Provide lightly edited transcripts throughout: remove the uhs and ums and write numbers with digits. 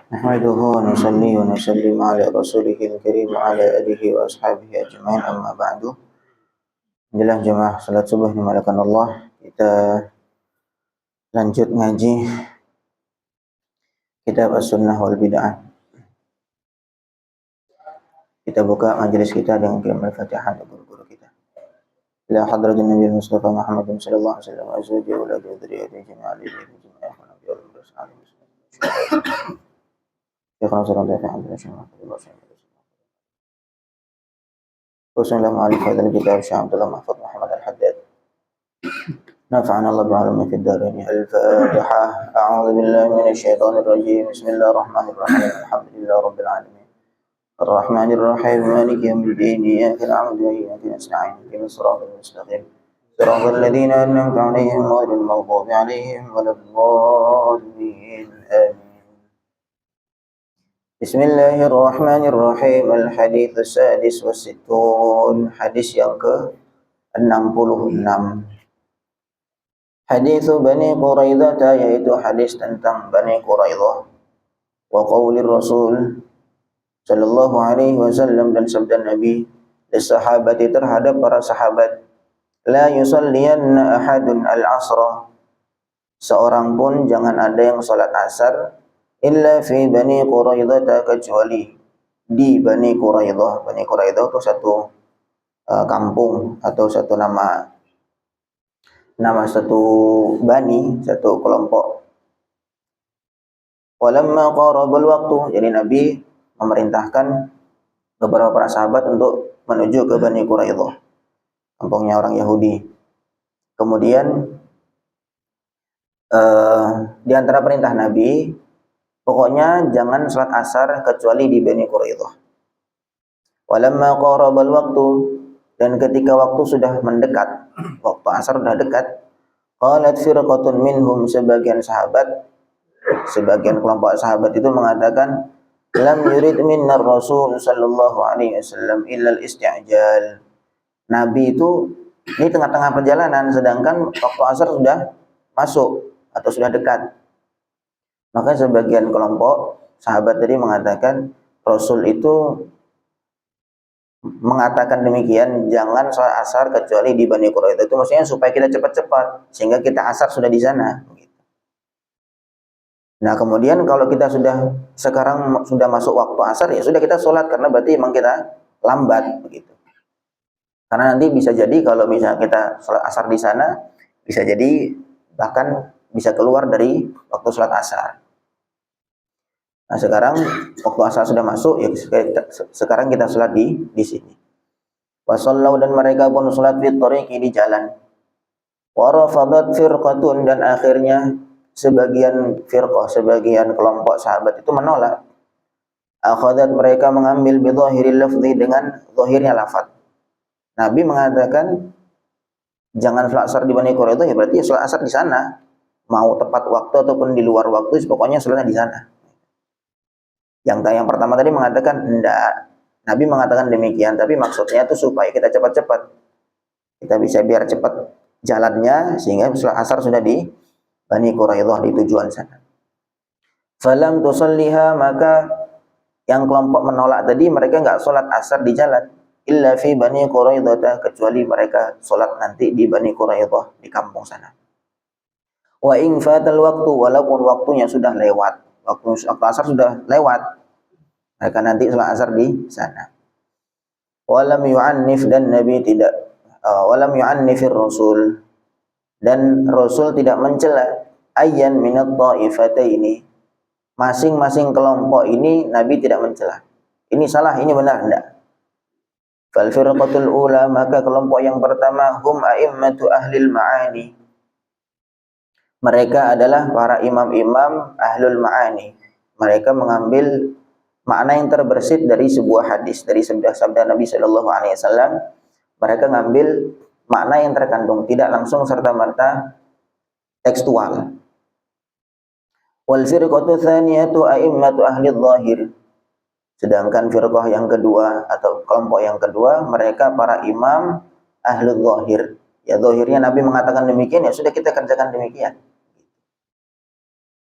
نحمده ونصلي ونسلم على رسوله الكريم وعلى آله وأصحابه أجمعين أما بعد. Alhamdulillah jemaah salat subuh dimulakan Allah. Kita lanjut ngaji kitab As-Sunnah wal Bid'ah. Kita buka majelis kita dengan kalimah Al-Fatihah dari guru-guru kita. Ila hadratin Nabi Mustafa Muhammad sallallahu alaihi wasallam wa azwajihi wa auladihi wa dzurriyyatihi jami'an lillahi jami'an wa nabiyyu Wassalamu alaikum warahmatullahi wabarakatuh. Muhammad al-Haddad. نفعنا الله بعلومه في الدارين. الفاتحة. أعوذ بالله من الشيطان الرجيم. بسم الله الرحمن الرحيم. الحمد لله رب العالمين. الرحمن الرحيم. مالك يوم الدين. إياك نعبد وإياك نستعين. اهدنا الصراط المستقيم. صراط الذين أنعمت عليهم غير المغضوب عليهم ولا الضالين. آمين. بسم الله الرحمن الرحيم. الحديث السادس والستون. Hadis yang ke-66. Hadis Bani Quraidah, yaitu hadis tentang Bani Quraidah. Wa qaulir Rasul sallallahu alaihi wasallam, dan sabda Nabi sahabati terhadap para sahabat, la yusalliyanna ahadun al-asra, seorang pun jangan ada yang salat asar, illa fi Bani Quraidah, kecuali di Bani Quraidah. Bani Quraidah itu satu kampung atau satu nama satu bani, satu kelompok. Walamma qarabal waktu, jadi Nabi memerintahkan beberapa para sahabat untuk menuju ke Bani Quraidah, kampungnya orang Yahudi. Kemudian di antara perintah Nabi, pokoknya jangan salat asar kecuali di Bani Quraidah. Walamma qarabal waktu, dan ketika waktu sudah mendekat, waktu asar sudah dekat, qalat firqatun minhum, sebagian kelompok sahabat itu mengatakan, lam yurid minna Rasul sallallahu alaihi wasallam illa al-isti'jal. Nabi itu ini tengah-tengah perjalanan, sedangkan waktu asar sudah masuk atau sudah dekat. Maka sebagian kelompok sahabat tadi mengatakan, Rasul itu mengatakan demikian, jangan sholat asar kecuali di Bani Quraidah. Itu maksudnya supaya kita cepat-cepat sehingga kita asar sudah di sana. Nah, kemudian kalau kita sekarang sudah masuk waktu asar, ya sudah kita sholat, karena berarti memang kita lambat begitu. Karena nanti bisa jadi kalau misalnya kita sholat asar di sana, bisa jadi bahkan bisa keluar dari waktu sholat asar. Nah, sekarang waktu asar sudah masuk, ya sekarang kita sholat di sini. Wasallau, dan mereka pun sholat fi thariqi, di jalan. Wa rafadat firqatun, dan akhirnya sebagian kelompok sahabat itu menolak. Akhadat, mereka mengambil bi dhahiril lafzi, dengan zahirnya lafaz. Nabi mengatakan jangan sholat asar di Bani Quraidah, ya berarti sholat asar di sana. Mau tepat waktu ataupun di luar waktu, pokoknya sholatnya di sana. Yang pertama tadi mengatakan enggak. Nabi mengatakan demikian, tapi maksudnya itu supaya kita cepat-cepat. Kita bisa biar cepat jalannya, sehingga sholat asar sudah di Bani Quraidah, di tujuan sana. Falam tusalliha, maka yang kelompok menolak tadi, mereka enggak sholat asar di jalan. Illa fi Bani Quraidah, kecuali mereka sholat nanti di Bani Quraidah, di kampung sana. Wa in fatal waktu, walaupun waktunya sudah lewat. Waktu asar sudah lewat, mereka nanti sholat asar di sana. Walam yu'annif, dan Nabi tidak walam yu'annifir Rasul, dan Rasul tidak mencela ayyan minat ta'ifataini, masing-masing kelompok ini Nabi tidak mencela. Ini salah, ini benar, enggak. Fal firqatul ula, maka kelompok yang pertama, hum a'immatu ahlil ma'ani, mereka adalah para imam-imam ahlul ma'ani. Mereka mengambil makna yang terbersit dari sebuah hadis, dari sabda Nabi sallallahu alaihi wasallam. Mereka mengambil makna yang terkandung, tidak langsung serta-merta tekstual. Wal firqatu tsaniyatu a'immatu ahli dhahir, sedangkan firqah yang kedua atau kelompok yang kedua, mereka para imam ahli dhahir. Ya, zahirnya Nabi mengatakan demikian, ya sudah kita kerjakan demikian.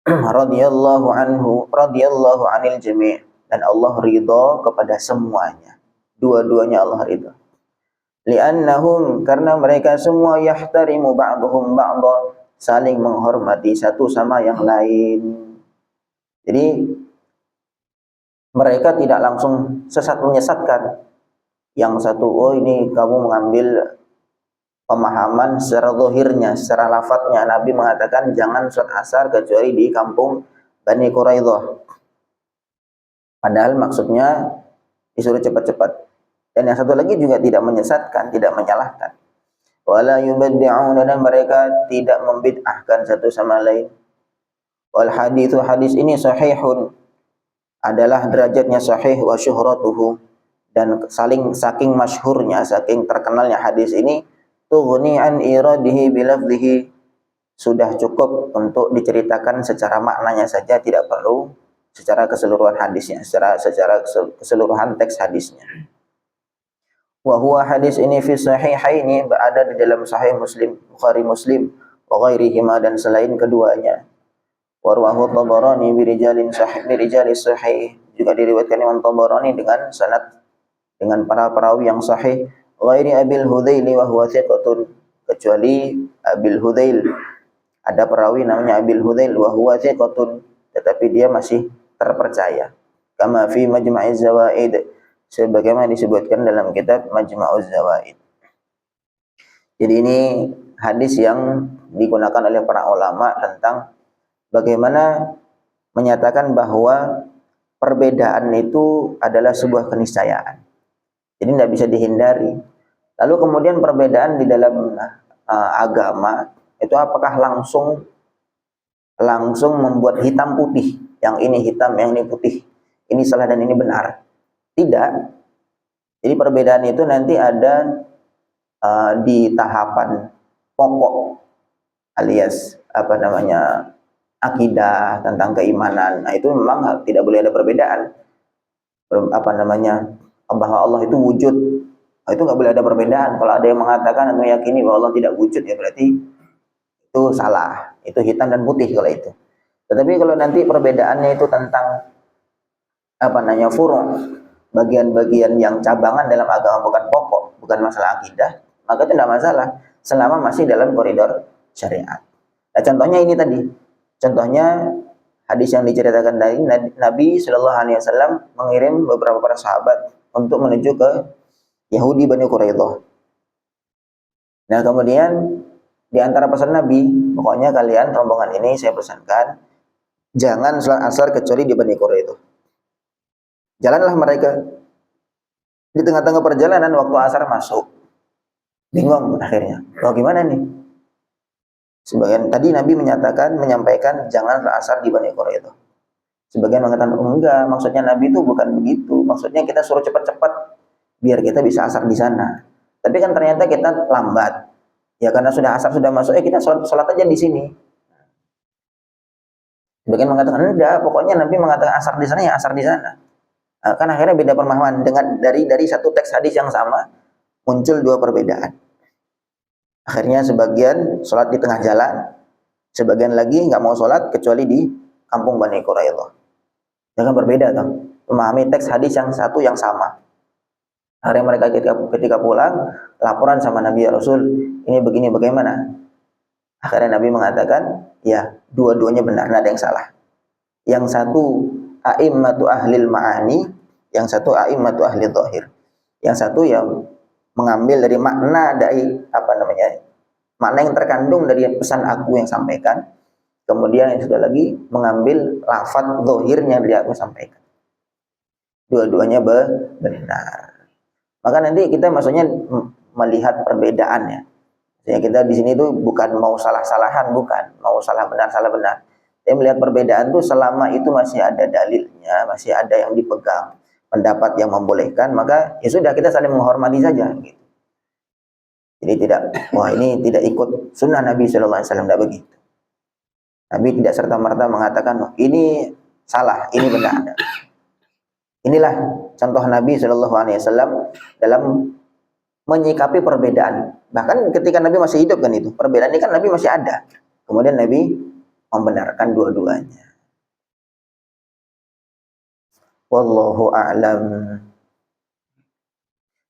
radhiyallahu anhu radhiyallahu anil jami', dan Allah ridha kepada semuanya. Dua-duanya Allah ridha. Li'annahum, karena mereka semua yahtarimu ba'duhum ba'dha, saling menghormati satu sama yang lain. Jadi mereka tidak langsung sesat menyesatkan. Yang satu, oh ini kamu mengambil pemahaman secara zahirnya, secara lafadznya. Nabi mengatakan jangan sholat asar kecuali di kampung Bani Quraidah. Padahal maksudnya disuruh cepat-cepat. Dan yang satu lagi juga tidak menyesatkan, tidak menyalahkan. Wala yubaddi'una, dan mereka tidak membid'ahkan satu sama lain. Wal hadithu, hadis ini sahihun, adalah derajatnya sahih, wa syuhratuhu, dan saking masyhurnya, saking terkenalnya hadis ini, tughni an iradihi bilafdhihi, sudah cukup untuk diceritakan secara maknanya saja, tidak perlu secara keseluruhan hadisnya, secara keseluruhan teks hadisnya. Wa huwa, hadis ini fi sahihaini, berada di dalam sahih Muslim, Bukhari Muslim, wa ghairihima, dan selain keduanya. Wa rawahu Tabarani birijalin sahih, birijalis sahih, juga diriwayatkan Imam Tabarani dengan sanad, dengan para perawi yang sahih. Ghairi Abil Hudzail wa huwa thiqatun, kecuali Abil Hudzail, ada perawi namanya Abil Hudzail wa huwa thiqatun, tetapi dia masih terpercaya. Kama fi Majma'iz Zawaid, sebagaimana disebutkan dalam kitab Majma'uz Zawaid. Jadi ini hadis yang digunakan oleh para ulama tentang bagaimana menyatakan bahwa perbedaan itu adalah sebuah keniscayaan. Jadi tidak bisa dihindari. Lalu kemudian perbedaan di dalam agama itu apakah langsung membuat hitam putih, yang ini hitam, yang ini putih, ini salah dan ini benar? Tidak. Jadi perbedaan itu nanti ada di tahapan pokok, alias akidah, tentang keimanan. Nah, itu memang tidak boleh ada perbedaan. Bahwa Allah itu wujud, nah, itu nggak boleh ada perbedaan. Kalau ada yang mengatakan atau meyakini bahwa Allah tidak wujud, ya berarti itu salah. Itu hitam dan putih kalau itu. Tetapi kalau nanti perbedaannya itu tentang furu', bagian-bagian yang cabangan dalam agama, bukan pokok, bukan masalah akidah, maka itu tidak masalah selama masih dalam koridor syariat. Nah, contohnya ini tadi. Contohnya hadis yang diceritakan dari Nabi Shallallahu Alaihi Wasallam mengirim beberapa para sahabat untuk menuju ke Yahudi Bani Quraidah. Nah, kemudian di antara pesan Nabi, pokoknya kalian rombongan ini saya pesankan jangan sholat asar kecuali di Bani Quraidah. Jalanlah mereka. Di tengah-tengah perjalanan waktu asar masuk, bingung akhirnya. Oh, gimana nih? Sebagian tadi Nabi menyampaikan jangan asar di Bani Quraidah. Sebagian mengatakan enggak, maksudnya Nabi itu bukan begitu. Maksudnya kita suruh cepat-cepat biar kita bisa asar di sana. Tapi kan ternyata kita lambat. Ya karena sudah asar sudah masuk, kita sholat aja di sini. Sebagian mengatakan enggak, pokoknya Nabi mengatakan asar di sana, ya asar di sana. Nah, kan akhirnya beda pemahaman dengan dari satu teks hadis yang sama muncul dua perbedaan. Akhirnya sebagian sholat di tengah jalan, sebagian lagi nggak mau sholat kecuali di kampung Bani Quraidah. Ya kan berbeda kan? Memahami teks hadis yang satu yang sama. Akhirnya mereka ketika pulang laporan sama Nabi, ya Rasul, ini begini bagaimana? Akhirnya Nabi mengatakan, ya dua-duanya benar, nggak ada yang salah. Yang satu a'immatu ahlil ma'ani, yang satu a'immatu ahli dhahir. Yang satu yang mengambil dari makna makna yang terkandung dari pesan aku yang sampaikan. Kemudian yang sudah lagi mengambil lafaz zahirnya dari aku sampaikan. Dua-duanya benar. Maka nanti kita maksudnya melihat perbedaannya. Jadi kita di sini tuh bukan mau salah-salahan, bukan mau salah benar. Tapi melihat perbedaan tuh selama itu masih ada dalilnya, masih ada yang dipegang, pendapat yang membolehkan, maka ya sudah kita saling menghormati saja. Gitu. Jadi ini tidak ikut sunnah Nabi Shallallahu Alaihi Wasallam, tidak begitu. Nabi tidak serta-merta mengatakan ini salah, ini benar. Inilah contoh Nabi Shallallahu Alaihi Wasallam dalam menyikapi perbedaan. Bahkan ketika Nabi masih hidup kan itu, perbedaan ini kan Nabi masih ada. Kemudian Nabi membenarkan dua-duanya. Wallahu a'lam.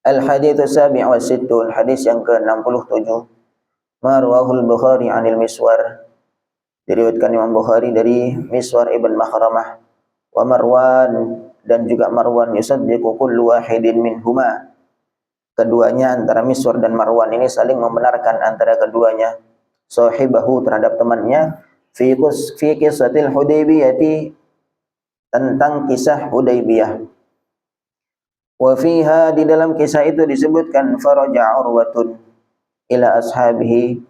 Al-hadits as-sabi' wa sittun, hadis yang ke-67. Marwahul Bukhari 'anil Miswar, diriwayatkan Imam Bukhari dari Miswar ibn Makhramah, wa Marwan, dan juga Marwan, yusaddiqu kullu wahidin minhuma, keduanya antara Miswar dan Marwan ini saling membenarkan antara keduanya sahibahu terhadap temannya fi kisahil Hudaybiyah, tentang kisah Hudaybiyah. Wa fiha, di dalam kisah itu disebutkan faraja Urwatun ila ashabihi,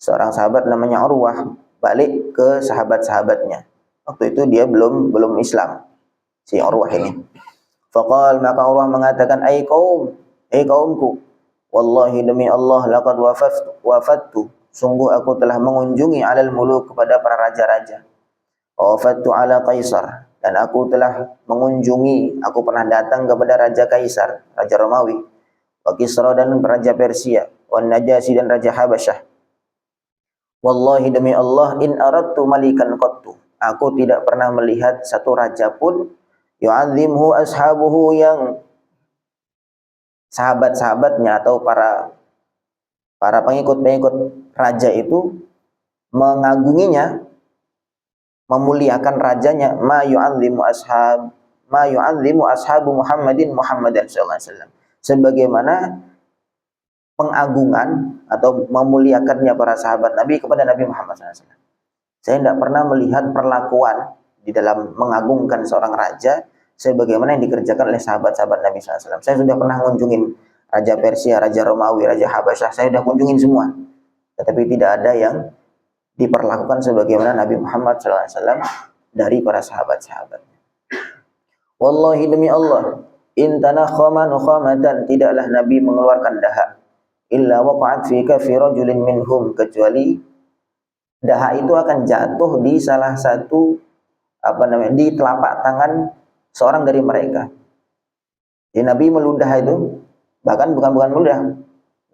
seorang sahabat namanya Urwah balik ke sahabat-sahabatnya. Waktu itu dia belum Islam, si Urwah ini. Faqal, maka Urwah mengatakan, ai kaumku, wallahi demi Allah, laqad wafattu, sungguh aku telah mengunjungi alal muluk, kepada para raja-raja. Wafattu ala Kaisar, dan aku telah mengunjungi, aku pernah datang kepada Raja Kaisar, Raja Romawi, wa Kisra, dan Raja Persia, wa Najasyi, dan Raja Habasyah. Wallahi demi Allah, in aradtu malikan qattu, aku tidak pernah melihat satu raja pun yu'azzimhu ashabuhu, yang sahabat-sahabatnya atau para pengikut-pengikut raja itu mengagunginya, memuliakan rajanya, ma yu'azzimu ashabu Muhammadan sallallahu alaihi wasallam, sebagaimana pengagungan atau memuliakannya para sahabat Nabi kepada Nabi Muhammad SAW. Saya tidak pernah melihat perlakuan di dalam mengagungkan seorang raja sebagaimana yang dikerjakan oleh sahabat-sahabat Nabi SAW. Saya sudah pernah mengunjungi Raja Persia, Raja Romawi, Raja Habasyah, saya sudah kunjungin semua. Tetapi tidak ada yang diperlakukan sebagaimana Nabi Muhammad SAW dari para sahabat-sahabatnya. Wallahi demi Allah, in tanakhama nukhamatan, tidaklah Nabi mengeluarkan dahak, illa waqa'at fi kafi rajulin minhum, kecuali dahak itu akan jatuh di salah satu di telapak tangan seorang dari mereka. Jadi Nabi meludah itu, bahkan bukan meludah,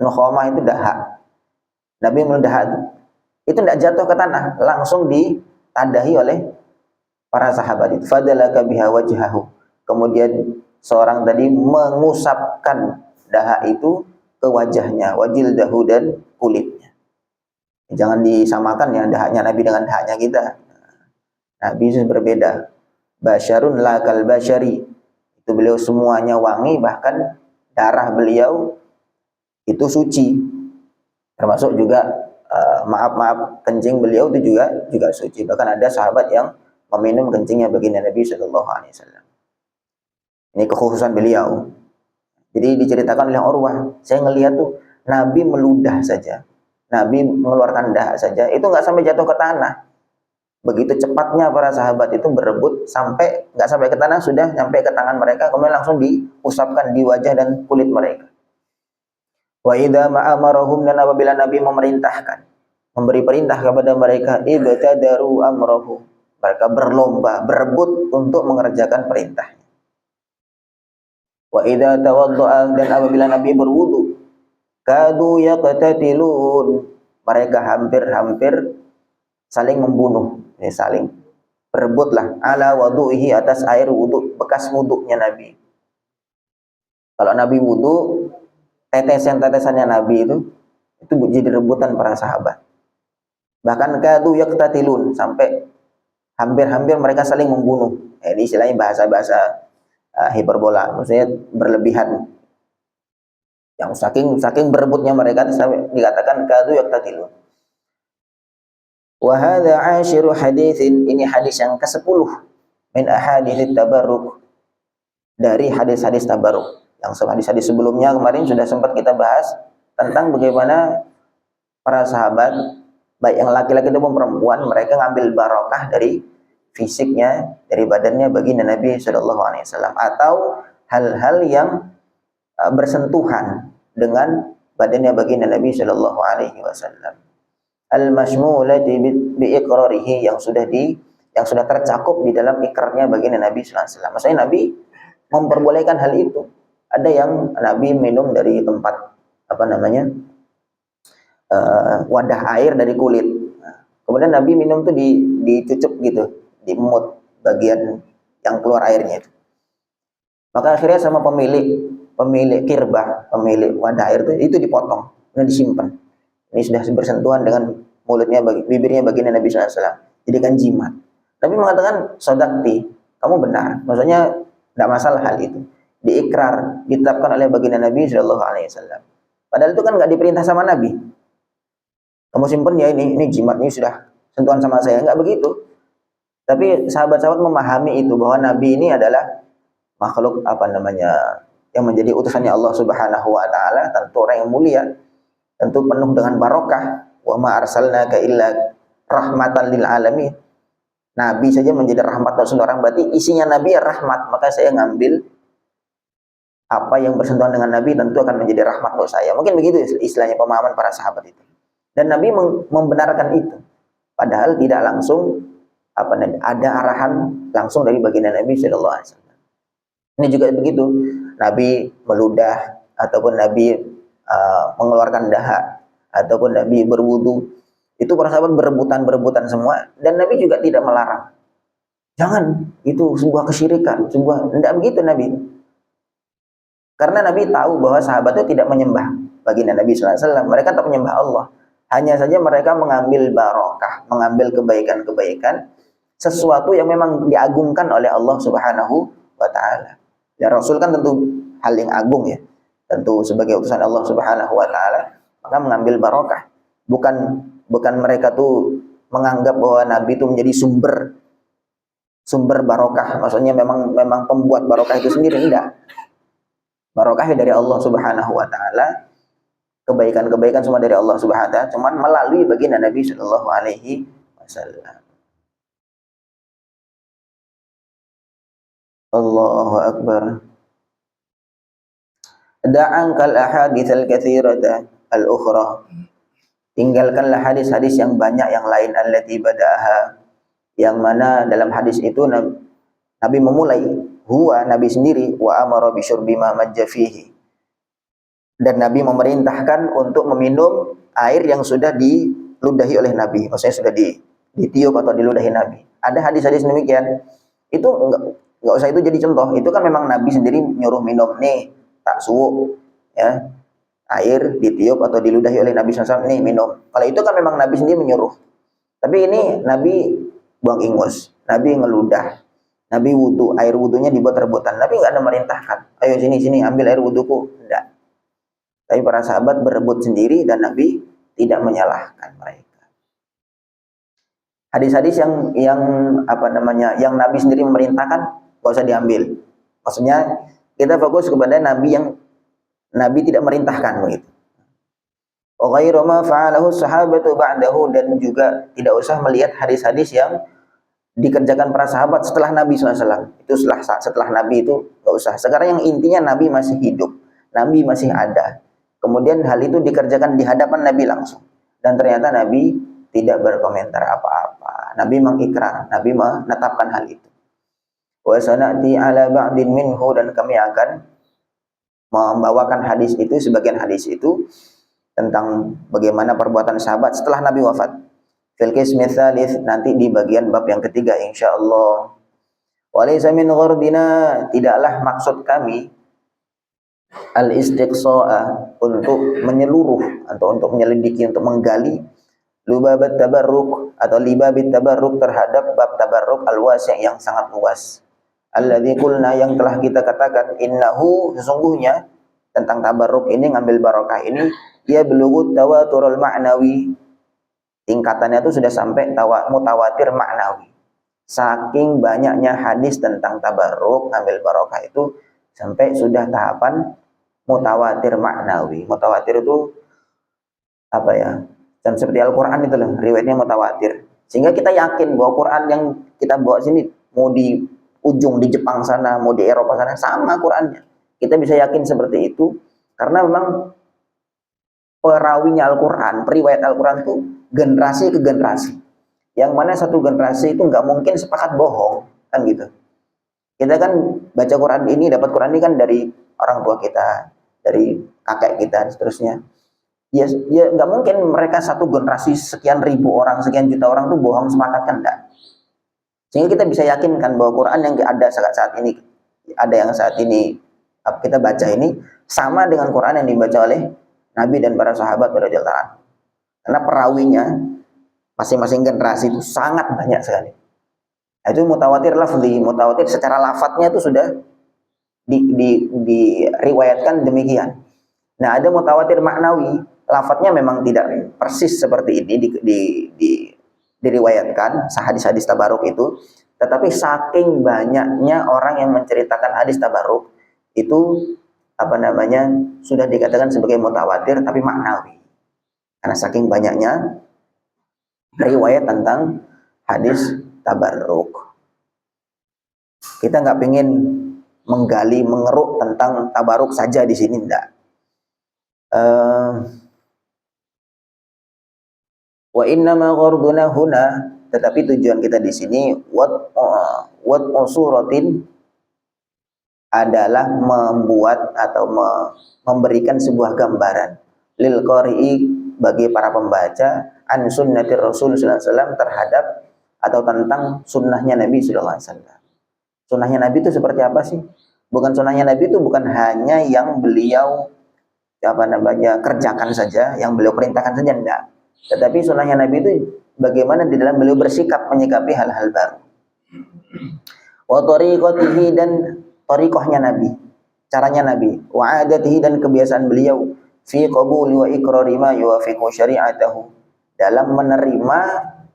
nukhamah itu dahak. Nabi meludah itu tidak jatuh ke tanah, langsung ditadahi oleh para sahabat itu. Fadalaka biha wajhahu, kemudian seorang tadi mengusapkan dahak itu ke wajahnya, wajildahu, dan kulitnya. Jangan disamakan ya dahaknya Nabi dengan dahaknya kita. Nabi itu berbeda. Basyarun la kal basyari, itu beliau semuanya wangi, bahkan darah beliau itu suci. Termasuk juga maaf kencing beliau itu juga suci. Bahkan ada sahabat yang meminum kencingnya baginda Nabi Shallallahu Alaihi Wasallam. Ini kekhususan beliau. Jadi diceritakan oleh Urwah, saya ngelihat tuh Nabi meludah saja, Nabi mengeluarkan dahak saja, itu nggak sampai jatuh ke tanah. Begitu cepatnya para sahabat itu berebut, sampai nggak sampai ke tanah, sudah sampai ke tangan mereka, kemudian langsung diusapkan di wajah dan kulit mereka. Wa idza ma'amarahum, dan apabila Nabi memerintahkan, memberi perintah kepada mereka, ibtadaru amrahu, mereka berlomba, berebut untuk mengerjakan perintahnya. Wa idza tawadda'a, dan apabila Nabi berwudu, kadu yaqtatilun, mereka hampir saling membunuh, saling berebutlah, ala wudu'ihi, atas air wudu, bekas wudunya Nabi. Kalau Nabi wudu, tetesan-tetesannya Nabi itu jadi rebutan para sahabat. Bahkan kadu yaqtatilun, sampai hampir mereka saling membunuh. Ini istilahnya bahasa-bahasa hiperbola, maksudnya berlebihan. Yang saking berebutnya mereka sampai dikatakan kadu yaqtatilun. Wa hadza 'ashiru haditsin, ini hadis yang ke-10 min ahadits tabarruk, dari hadis-hadis tabarruk. Yang hadis-hadis sebelumnya kemarin sudah sempat kita bahas tentang bagaimana para sahabat, baik yang laki-laki maupun perempuan, mereka ngambil barokah dari fisiknya, dari badannya baginda Nabi Shallallahu Alaihi Wasallam, atau hal-hal yang bersentuhan dengan badannya baginda Nabi Shallallahu Alaihi Wasallam. Al-mashmulati biiqrarihi, yang sudah tercakup di dalam ikrarnya baginda Nabi Sallallahu Alaihi Wasallam. Maksudnya Nabi memperbolehkan hal itu. Ada yang Nabi minum dari tempat wadah air dari kulit. Kemudian Nabi minum tuh dicucup gitu, dimut bagian yang keluar airnya itu. Maka akhirnya sama pemilik kirbah, pemilik wadah air itu dipotong, dan disimpan. Ini sudah bersentuhan dengan mulutnya, bibirnya baginda Nabi SAW. Jadi kan jimat. Nabi mengatakan, sodakti, kamu benar. Maksudnya tidak masalah hal itu. Diikrar, ditetapkan oleh baginda Nabi SAW. Padahal itu kan nggak diperintah sama Nabi. Kamu simpen ya ini jimat ini sudah sentuhan sama saya, nggak begitu. Tapi sahabat-sahabat memahami itu bahwa Nabi ini adalah makhluk yang menjadi utusannya Allah Subhanahu wa taala, tentu orang yang mulia, tentu penuh dengan barokah. Wa ma arsalnaka illa rahmatan lil alamin. Nabi saja menjadi rahmat untuk semua orang, berarti isinya Nabi ya rahmat. Maka saya ngambil apa yang bersentuhan dengan Nabi tentu akan menjadi rahmat untuk saya. Mungkin begitu istilahnya pemahaman para sahabat itu. Dan Nabi membenarkan itu. Padahal tidak langsung ada arahan langsung dari baginda Nabi sallallahu alaihi wasallam. Ini juga begitu. Nabi meludah ataupun Nabi mengeluarkan dahak ataupun Nabi berwudu, itu para sahabat berebutan semua, dan Nabi juga tidak melarang. Jangan, itu sebuah kesyirikan, tidak begitu Nabi. Karena Nabi tahu bahwa sahabat itu tidak menyembah baginda Nabi sallallahu alaihi wasallam, mereka tak menyembah Allah. Hanya saja mereka mengambil barokah, mengambil kebaikan-kebaikan, sesuatu yang memang diagungkan oleh Allah Subhanahu wa taala. Ya Rasul kan tentu hal yang agung ya. Tentu sebagai utusan Allah Subhanahu wa taala, maka mengambil barokah. Bukan mereka tuh menganggap bahwa Nabi itu menjadi sumber barokah. Maksudnya memang pembuat barokah itu sendiri, enggak. Barokah dari Allah Subhanahu wa taala. Kebaikan-kebaikan semua dari Allah Subhanahu wa taala, cuman melalui baginda Nabi sallallahu alaihi wasallam. Allahu akbar. Da'ankal ahaditsal katsirata al-ukhra. Tinggalkanlah hadis-hadis yang banyak yang lain, allati bada'aha, yang mana dalam hadis itu Nabi memulai, huwa Nabi sendiri, wa amara bi syurbi ma majja fihi. Dan Nabi memerintahkan untuk meminum air yang sudah diludahi oleh Nabi, maksudnya sudah ditiup atau diludahi Nabi. Ada hadis-hadis demikian. Itu enggak usah itu jadi contoh. Itu kan memang Nabi sendiri nyuruh minum nih, tak suwuk ya. Air ditiup atau diludahi oleh Nabi SAW, nih minum. Kalau itu kan memang Nabi sendiri menyuruh. Tapi ini Nabi buang ingus, Nabi ngeludah, Nabi wudu, air wudunya dibuat rebutan. Nabi nggak ada merintahkan, ayo sini ambil air wuduku, enggak. Tapi para sahabat berebut sendiri dan Nabi tidak menyalahkan mereka. Hadis-hadis yang Nabi sendiri memerintahkan, nggak usah diambil. Maksudnya kita fokus kepada Nabi yang Nabi tidak merintahkan begitu. Wa ghairu ma fa'alahu sahabatu ba'dahu, dan juga tidak usah melihat hadis-hadis yang dikerjakan para sahabat setelah Nabi SAW. Itu setelah Nabi itu enggak usah. Sekarang yang intinya Nabi masih hidup, Nabi masih ada. Kemudian hal itu dikerjakan di hadapan Nabi langsung. Dan ternyata Nabi tidak berkomentar apa-apa. Nabi mengikrar, Nabi menetapkan hal itu. Wa sanati ala ba'din minhu, dan kami akan membawakan hadis itu, sebagian hadis itu tentang bagaimana perbuatan sahabat setelah Nabi wafat. Fil qismi tsalits, nanti di bagian bab yang ketiga insyaallah. Walaysa min ghardina, tidaklah maksud kami al-istiqsa'a, untuk menyeluruh atau untuk menyelidiki, untuk menggali lubabat tabarruk atau libabit tabarruk, terhadap bab tabarruk al-wasi' yang sangat luas. Alladzi qulna, yang telah kita katakan, innahu, sesungguhnya tentang tabarruk ini, ngambil barokah ini, ya belugut tawaturul ma'nawi, tingkatannya itu sudah sampai mutawatir ma'nawi. Saking banyaknya hadis tentang tabarruk, ngambil barokah itu sampai sudah tahapan mutawatir ma'nawi. Mutawatir itu apa ya? Dan seperti Al-Qur'an itu loh, riwayatnya mutawatir. Sehingga kita yakin bahwa Quran yang kita bawa sini, mau di ujung di Jepang sana, mau di Eropa sana, sama Qurannya. Kita bisa yakin seperti itu karena memang perawinya Al-Quran, periwayat Al-Quran itu generasi ke generasi. Yang mana satu generasi itu nggak mungkin sepakat bohong, kan gitu. Kita kan baca Quran ini, dapat Quran ini kan dari orang tua kita, dari kakek kita, dan seterusnya. Ya nggak mungkin mereka satu generasi sekian ribu orang, sekian juta orang tuh bohong sepakat, kan enggak. Sehingga kita bisa yakinkan bahwa Quran yang ada saat ini ada yang saat ini kita baca ini sama dengan Quran yang dibaca oleh Nabi dan para sahabat radhiyallahu anhu. Karena perawinya masing-masing generasi itu sangat banyak sekali. Nah, itu mutawatir lafzi, mutawatir secara lafadznya itu sudah diriwayatkan demikian. Nah, ada mutawatir maknawi, lafadznya memang tidak persis seperti ini diriwayatkan hadis-hadis tabaruk itu, tetapi saking banyaknya orang yang menceritakan hadis tabaruk itu sudah dikatakan sebagai mutawatir tapi maknawi. Karena saking banyaknya riwayat tentang hadis tabarruk. Kita nggak pengen menggali, mengeruk tentang tabarruk saja di sini, enggak. Wa inna ma gharduna huna, tetapi tujuan kita di sini wat usuratin adalah membuat atau memberikan sebuah gambaran lil qari'i bagi para pembaca an sunnatir Rasul sallallahu alaihi wasallam terhadap atau tentang sunnahnya Nabi sallallahu alaihi wasallam. Sunnahnya Nabi itu seperti apa sih? Bukan sunnahnya Nabi itu bukan hanya yang beliau kerjakan saja, yang beliau perintahkan saja, enggak. Tetapi sunnahnya Nabi itu bagaimana di dalam beliau bersikap menyikapi hal-hal baru. Wa tariqatihi, dan tariqahnya Nabi, caranya Nabi, wa adatihi, dan kebiasaan beliau fi qabuli wa iqrari ma yuwafiqu syari'atahu, dalam menerima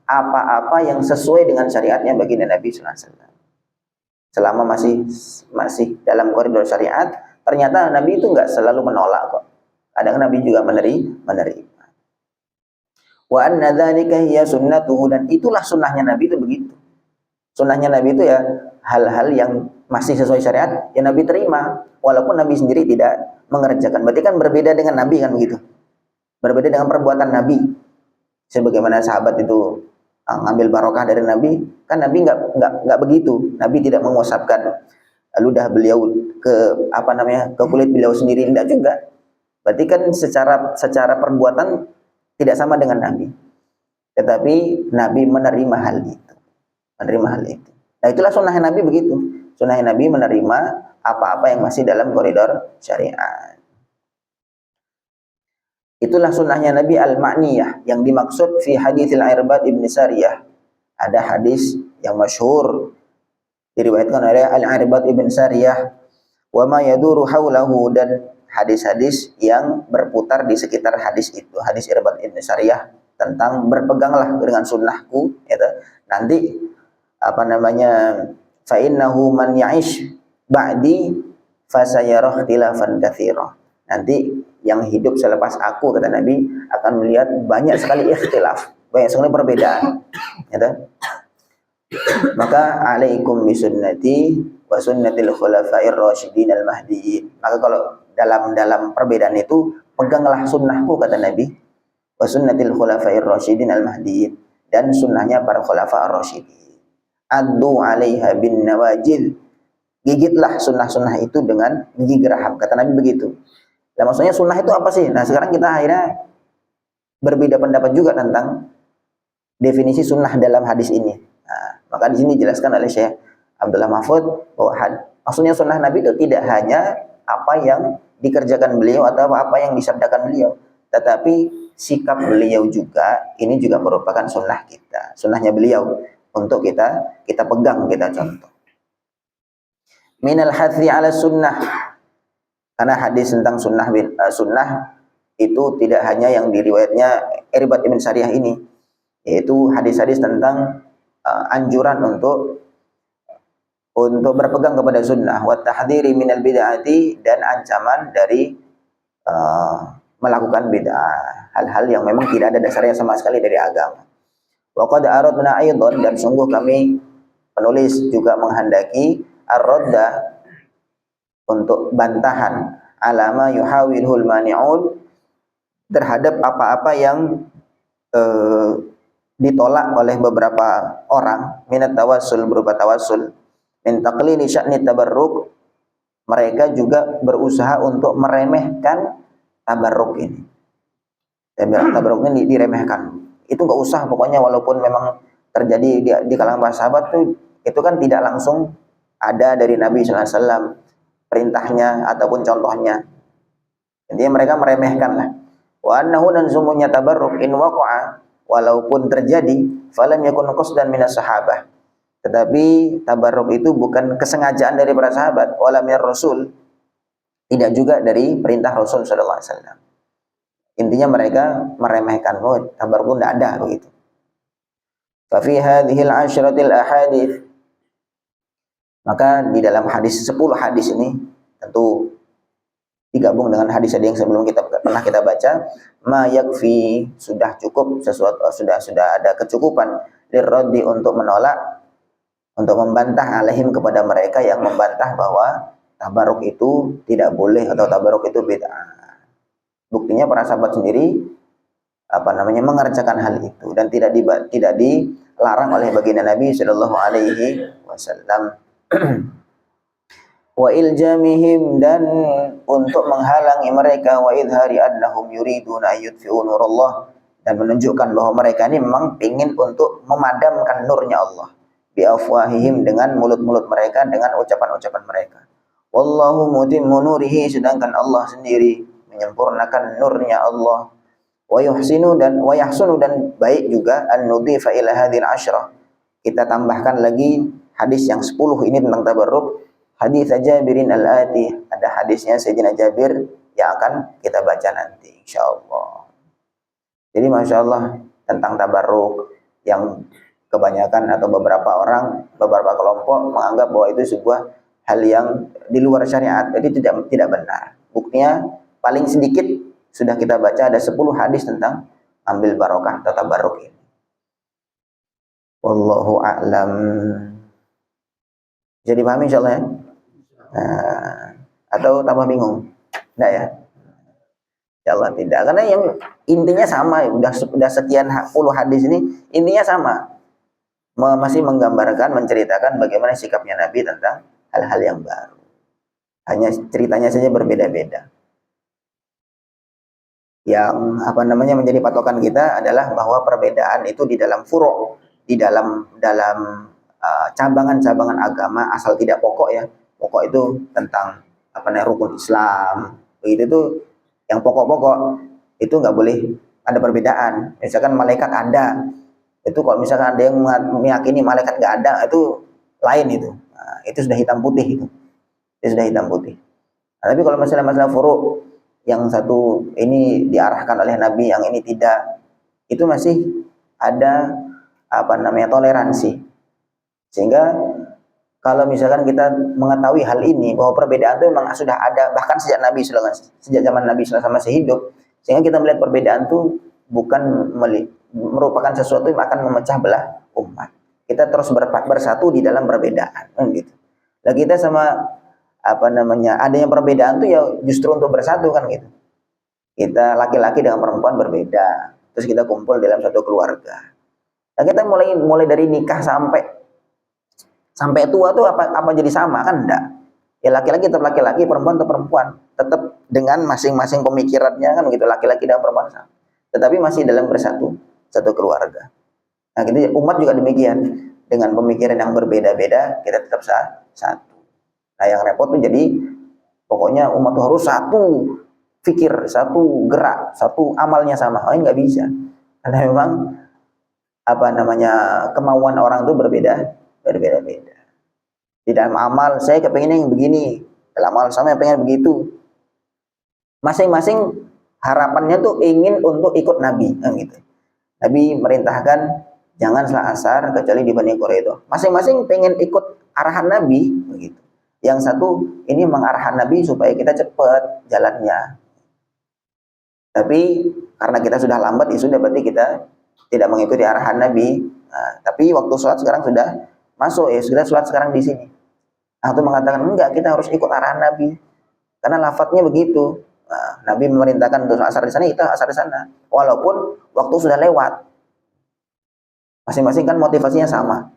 apa-apa yang sesuai dengan syariatnya baginda Nabi sallallahu alaihi wasallam. Selama masih dalam koridor syariat, ternyata Nabi itu enggak selalu menolak kok. Kadang Nabi juga menerima. Wa anna dzalika hiya sunnatuhu, dan itulah sunnahnya Nabi itu begitu. Sunnahnya Nabi itu ya hal-hal yang masih sesuai syariat yang Nabi terima, walaupun Nabi sendiri tidak mengerjakan. Berarti kan berbeda dengan Nabi kan begitu. Berbeda dengan perbuatan Nabi. Sebagaimana sahabat itu ngambil barokah dari Nabi, kan Nabi nggak begitu. Nabi tidak mengusapkan ludah beliau ke ke kulit beliau sendiri, enggak juga. Berarti kan secara perbuatan tidak sama dengan Nabi. Tetapi Nabi menerima hal itu. Nah, itulah sunnahnya Nabi begitu. Sunnahnya Nabi menerima apa-apa yang masih dalam koridor syariat. Itulah sunnahnya Nabi al-ma'niyah, yang dimaksud fi haditsil Irbad ibn Sariyah. Ada hadis yang masyhur diriwayatkan oleh Al-Irbad ibn Sariyah, wa ma yaduru haulahu, dan hadis-hadis yang berputar di sekitar hadis itu. Hadis Irbad ibn Sariyah tentang berpeganglah dengan sunnahku, gitu. Nanti fa innahu man ya'ish ba'di fasayarah ikhtilafan katsira. Nanti yang hidup selepas aku, kata Nabi, akan melihat banyak sekali ikhtilaf, banyak sekali perbedaan, gitu. Maka alaikum bisunnati wa sunnatil khulafa'ir rasyidin al-mahdiyyin. Maka kalau dalam perbedaan itu, peganglah sunnahku, kata Nabi, wa sunnatil khulafa'ir rasyidin al-mahdiyyin, dan sunnahnya para khulafa ar-rasyidin. Addu 'alaiha bin nawajid, gigitlah sunnah-sunnah itu dengan gigi geraham, kata Nabi begitu. Nah, maksudnya sunnah itu apa sih? Nah, sekarang kita akhirnya berbeda pendapat juga tentang definisi sunnah dalam hadis ini. Nah, maka di sini dijelaskan oleh Syekh Abdullah Mahfud bahwa maksudnya sunnah Nabi itu tidak hanya apa yang dikerjakan beliau atau apa yang disabdakan beliau, tetapi sikap beliau juga, ini juga merupakan sunnah kita, sunnahnya beliau untuk kita pegang, kita contoh. Minal hathi ala sunnah, karena hadis tentang sunnah itu tidak hanya yang diriwayatnya Irbad ibn Sariyah ini, yaitu hadis-hadis tentang anjuran untuk berpegang kepada sunnah, wa tahdhiri minal bid'ati, dan ancaman dari melakukan bid'ah, hal-hal yang memang tidak ada dasarnya sama sekali dari agama. Wa qad aradna aidan, dan sungguh kami penulis juga menghendaki ar-radda, untuk bantahan, alama yuhawilhul mani'un, terhadap apa-apa yang ditolak oleh beberapa orang, minat tawassul, berupa tawassul, min taqlili sya'ni tabarruk, mereka juga berusaha untuk meremehkan tabarruk ini. Tabarruk ini diremehkan. Itu enggak usah, pokoknya walaupun memang terjadi di kalangan para sahabat itu kan tidak langsung ada dari Nabi sallallahu alaihi wasallam perintahnya ataupun contohnya. Intinya mereka meremehkan lah. Wa annahu dan sungguhnya tabarruk in waqa'a, walaupun terjadi, falam yakun qasdan minas sahabah. Tetapi tabarruk itu bukan kesengajaan dari para sahabat, wala minar rasul, tidak juga dari perintah Rasul sallallahu alaihi wasallam. Intinya mereka meremehkan, oh tabarruk tidak ada begitu. Fa fi hadhihi al-'ashratil ahadits, maka di dalam hadis 10 hadis ini tentu digabung dengan hadis yang sebelum kita pernah kita baca, ma yakfi, sudah cukup, sesuatu sudah ada kecukupan lirraddi, untuk menolak, untuk membantah alaihim kepada mereka yang membantah bahwa tabarruk itu tidak boleh atau tabarruk itu bid'ah. Buktinya para sahabat sendiri mengerjakan hal itu dan tidak dilarang oleh baginda Nabi sallallahu alaihi wasallam. Wa iljamihim, dan untuk menghalangi mereka, wa idhari annahum yuriduna yudfi'u nurallah, dan menunjukkan bahwa mereka ini memang ingin untuk memadamkan nurnya Allah, bi afwahihim, dengan mulut-mulut mereka, dengan ucapan-ucapan mereka. Wallahu mutimmu nurihi, sedangkan Allah sendiri menyempurnakan nurnya Allah. Wa yuhsinu, dan wa yahsunu, dan baik juga an nudhifa ila hadhil asyrah, kita tambahkan lagi hadis yang 10 ini tentang tabarruk. Hadis Jabirin al-ati, ada hadisnya Sayyidina Jabir yang akan kita baca nanti insyaallah. Jadi Masya Allah, tentang tabarruk yang kebanyakan atau beberapa orang, beberapa kelompok menganggap bahwa itu sebuah hal yang di luar syariat, jadi tidak benar. Buktinya paling sedikit sudah kita baca ada 10 hadis tentang ambil barokah atau tabarruk ini. Wallahu a'lam. Jadi paham insyaallah ya? Nah, atau tambah bingung? Enggak ya? Insyaallah tidak. Karena yang intinya sama, udah sekian puluh hadis ini intinya sama. Masih menggambarkan, menceritakan bagaimana sikapnya Nabi tentang hal-hal yang baru. Hanya ceritanya saja berbeda-beda. Yang menjadi patokan kita adalah bahwa perbedaan itu di dalam furu', di dalam cabangan-cabangan agama, asal tidak pokok ya. Pokok itu tentang rukun Islam. Begitu itu yang pokok-pokok itu nggak boleh ada perbedaan. Misalkan malaikat ada, itu kalau misalkan ada yang meyakini malaikat nggak ada, itu lain itu. Nah, itu sudah hitam putih itu. Itu sudah hitam putih. Nah, tapi kalau masalah furu' yang satu ini diarahkan oleh Nabi, yang ini tidak, itu masih ada toleransi. Sehingga kalau misalkan kita mengetahui hal ini, bahwa perbedaan itu memang sudah ada bahkan sejak zaman Nabi SAW masih hidup, sehingga kita melihat perbedaan itu bukan merupakan sesuatu yang akan memecah belah umat. Kita terus bersatu di dalam perbedaan, gitu. Nah, kita sama adanya perbedaan itu ya justru untuk bersatu kan gitu. Kita laki-laki dengan perempuan berbeda, terus kita kumpul dalam satu keluarga. Nah, kita mulai dari nikah sampai tua tuh apa jadi sama kan? Enggak. Ya laki-laki tetap laki-laki, perempuan tetap perempuan, tetap dengan masing-masing pemikirannya kan gitu, laki-laki dan perempuan sama. Tetapi masih dalam satu keluarga. Nah, gitu umat juga demikian, dengan pemikiran yang berbeda-beda kita tetap satu. Nah, yang repot tuh jadi pokoknya umat tuh harus satu fikir, satu gerak, satu amalnya sama. Oh, ini nggak bisa. Karena memang kemauan orang itu berbeda-beda. Di dalam amal saya kepengen yang begini, dalam amal sama yang pengen begitu. Masing-masing harapannya tuh ingin untuk ikut Nabi, kan gitu. Nabi merintahkan jangan salat asar kecuali di Bani Quraidah. Masing-masing pengen ikut arahan Nabi, begitu. Yang satu ini mengarahan Nabi supaya kita cepat jalannya. Tapi karena kita sudah lambat, ya sudah, berarti kita tidak mengikuti arahan Nabi. Nah, tapi waktu sholat sekarang sudah masuk, ya sudah sholat sekarang di sini. Nah, itu mengatakan enggak, kita harus ikut arahan Nabi. Karena lafadznya begitu. Nah, Nabi memerintahkan untuk asar di sana, kita asar di sana. Walaupun waktu sudah lewat. Masing-masing kan motivasinya sama.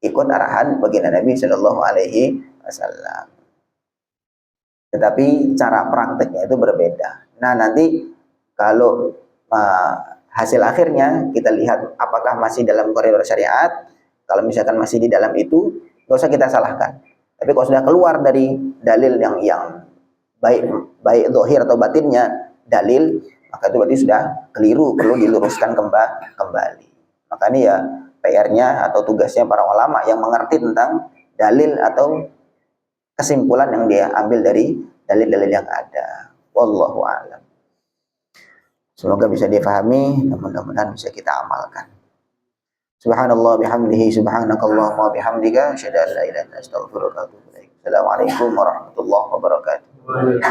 Ikut arahan baginda Nabi Shallallahu Alaihi Wasallam. Tetapi cara prakteknya itu berbeda. Nah, nanti kalau hasil akhirnya kita lihat apakah masih dalam koridor syariat. Kalau misalkan masih di dalam itu, nggak usah kita salahkan. Tapi kalau sudah keluar dari dalil yang baik zahir atau batinnya dalil, maka itu berarti sudah keliru, perlu diluruskan kembali. Maka ini ya PR-nya atau tugasnya para ulama yang mengerti tentang dalil atau kesimpulan yang dia ambil dari dalil-dalil yang ada. Wallahu a'lam. Semoga bisa difahami, mudah-mudahan bisa kita amalkan. Subhanallah bihamdihi, subhanakallahumma bihamdika, asyhadu an la ilaha illa anta, astaghfiruka wa atubu ilaik. Assalamualaikum warahmatullahi wabarakatuh.